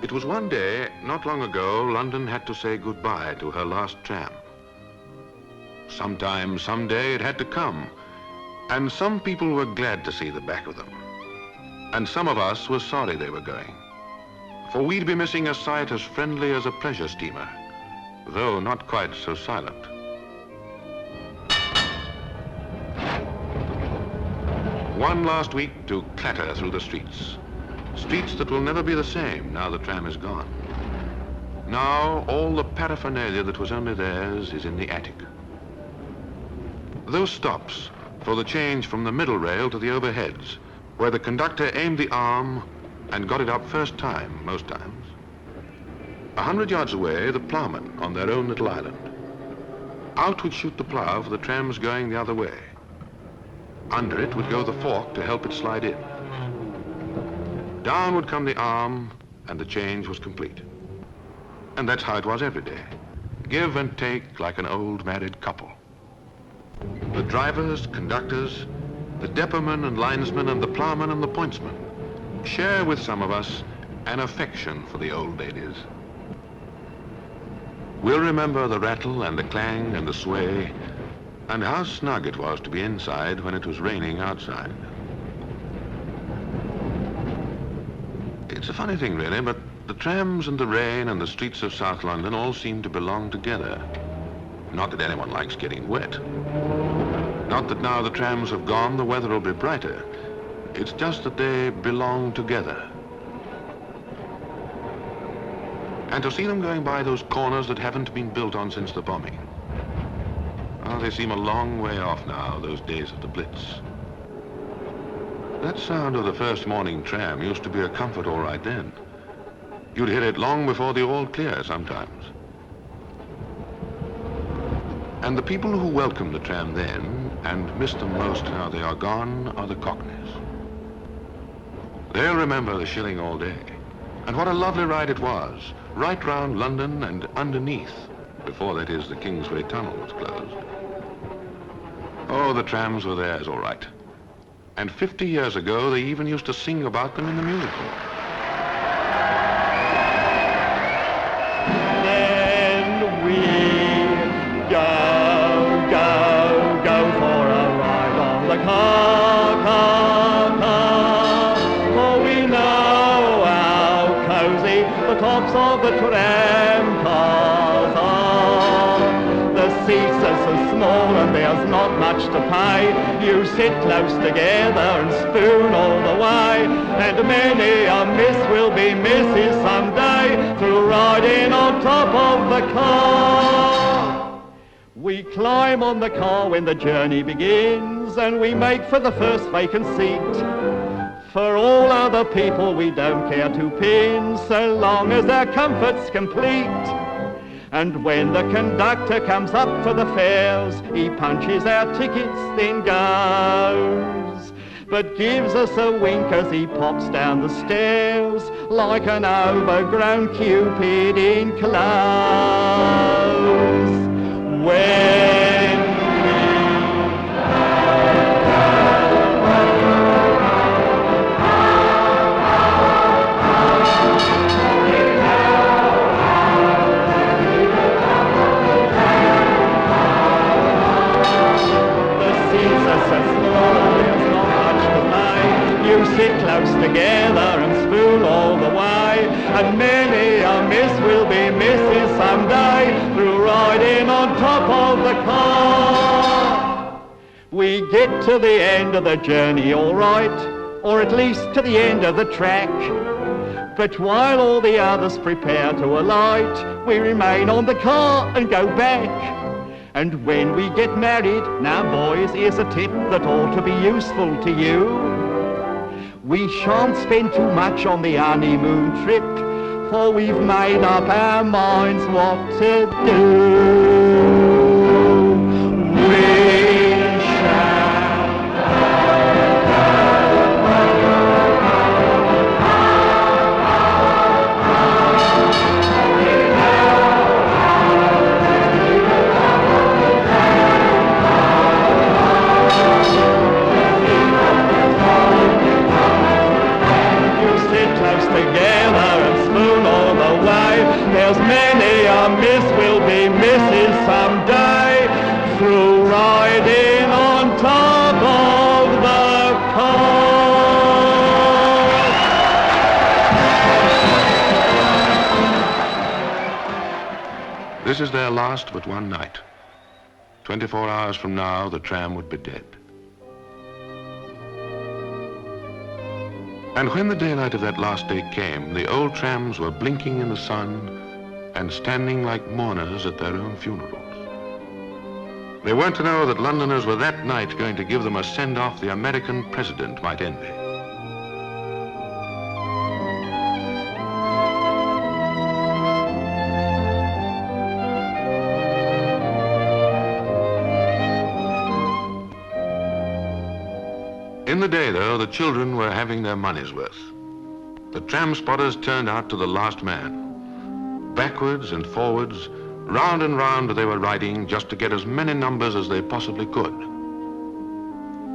It was one day, not long ago, London had to say goodbye to her last tram. Sometime, someday, it had to come, and some people were glad to see the back of them. And some of us were sorry they were going, for we'd be missing a sight as friendly as a pleasure steamer, though not quite so silent. One last week to clatter through the streets. Streets that will never be the same now the tram is gone. Now all the paraphernalia that was only theirs is in the attic. Those stops for the change from the middle rail to the overheads, where the conductor aimed the arm and got it up first time, most times. 100 yards away, the ploughmen on their own little island. Out would shoot the plough for the trams going the other way. Under it would go the fork to help it slide in. Down would come the arm, and the change was complete. And that's how it was every day. Give and take like an old married couple. The drivers, conductors, the depotmen and linesmen, and the ploughmen and the pointsmen share with some of us an affection for the old ladies. We'll remember the rattle and the clang and the sway, and how snug it was to be inside when it was raining outside. It's a funny thing, really, but the trams and the rain and the streets of South London all seem to belong together. Not that anyone likes getting wet. Not that now the trams have gone, the weather will be brighter. It's just that they belong together. And to see them going by those corners that haven't been built on since the bombing. Oh, they seem a long way off now, those days of the Blitz. That sound of the first morning tram used to be a comfort all right then. You'd hear it long before the all clear sometimes. And the people who welcomed the tram then and missed them most now they are gone are the Cockneys. They'll remember the shilling all day. And what a lovely ride it was, right round London and underneath, before, that is, the Kingsway Tunnel was closed. Oh, the trams were theirs, all right. And 50 years ago, they even used to sing about them in the musical. Then we go for a ride on the car, for we know how cosy the tops of the tram cars are. The seats are so small and there's not much to pay. You sit close together and spoon all the way, and many a miss will be misses someday through riding on top of the car. We climb on the car when the journey begins, and we make for the first vacant seat. For all other people we don't care two pins, so long as our comfort's complete. And when the conductor comes up for the fares, he punches our tickets, then goes, but gives us a wink as he pops down the stairs, like an overgrown Cupid in clothes. When you sit close together and spoon all the way, and many a miss will be misses someday through riding on top of the car. We get to the end of the journey all right, or at least to the end of the track. But while all the others prepare to alight, we remain on the car and go back. And when we get married, now boys, here's a tip that ought to be useful to you. We shan't spend too much on the honeymoon trip, for we've made up our minds what to do. We shall together and spoon all many a miss will be misses someday through riding on top of the car. This is their last but one night. 24 hours from now, the tram would be dead. And when the daylight of that last day came, the old trams were blinking in the sun and standing like mourners at their own funerals. They weren't to know that Londoners were that night going to give them a send-off the American president might envy. In the day, though, the children were having their money's worth. The tram spotters turned out to the last man. Backwards and forwards, round and round they were riding just to get as many numbers as they possibly could.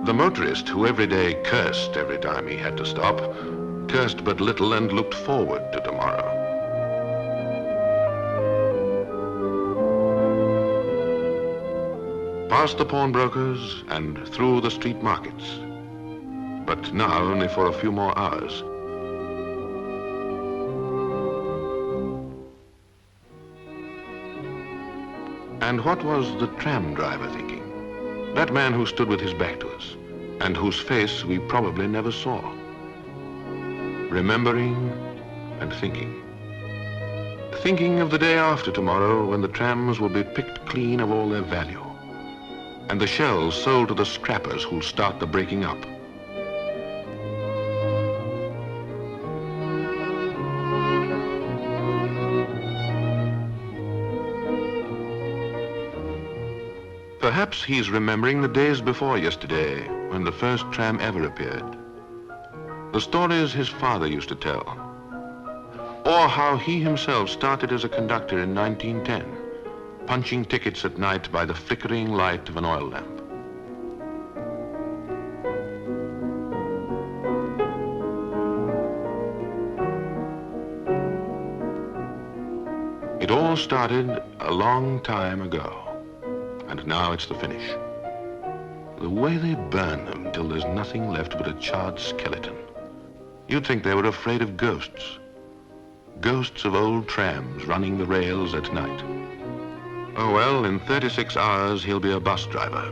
The motorist, who every day cursed every time he had to stop, cursed but little and looked forward to tomorrow. Past the pawnbrokers and through the street markets. But now only for a few more hours. And what was the tram driver thinking? That man who stood with his back to us, and whose face we probably never saw. Remembering and thinking. Thinking of the day after tomorrow when the trams will be picked clean of all their value, and the shells sold to the scrappers who'll start the breaking up. Perhaps he's remembering the days before yesterday, when the first tram ever appeared. The stories his father used to tell. Or how he himself started as a conductor in 1910, punching tickets at night by the flickering light of an oil lamp. It all started a long time ago. And now it's the finish. The way they burn them till there's nothing left but a charred skeleton. You'd think they were afraid of ghosts. Ghosts of old trams running the rails at night. Oh well, in 36 hours he'll be a bus driver.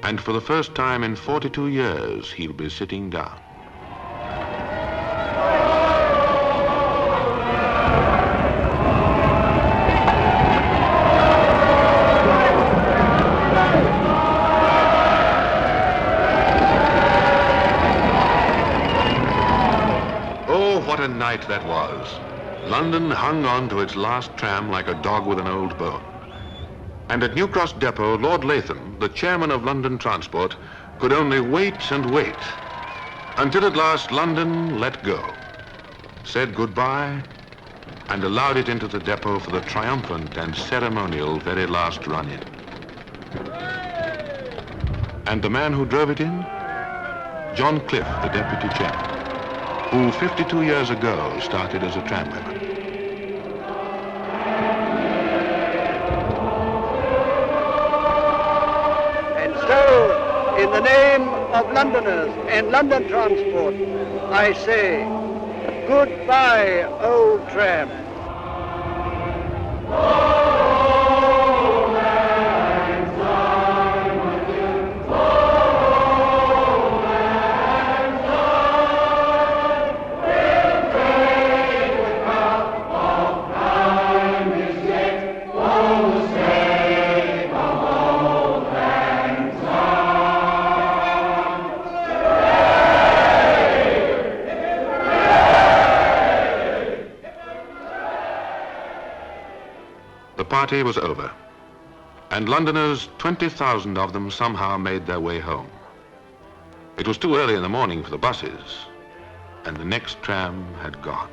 And for the first time in 42 years, he'll be sitting down. What a night that was. London hung on to its last tram like a dog with an old bone. And at New Cross Depot, Lord Latham, the chairman of London Transport, could only wait and wait until at last London let go, said goodbye, and allowed it into the depot for the triumphant and ceremonial very last run-in. And the man who drove it in? John Cliff, the deputy chairman, who 52 years ago started as a tramwoman. And so, in the name of Londoners and London Transport, I say, goodbye, old tram. The party was over, and Londoners, 20,000 of them, somehow made their way home. It was too early in the morning for the buses, and the next tram had gone.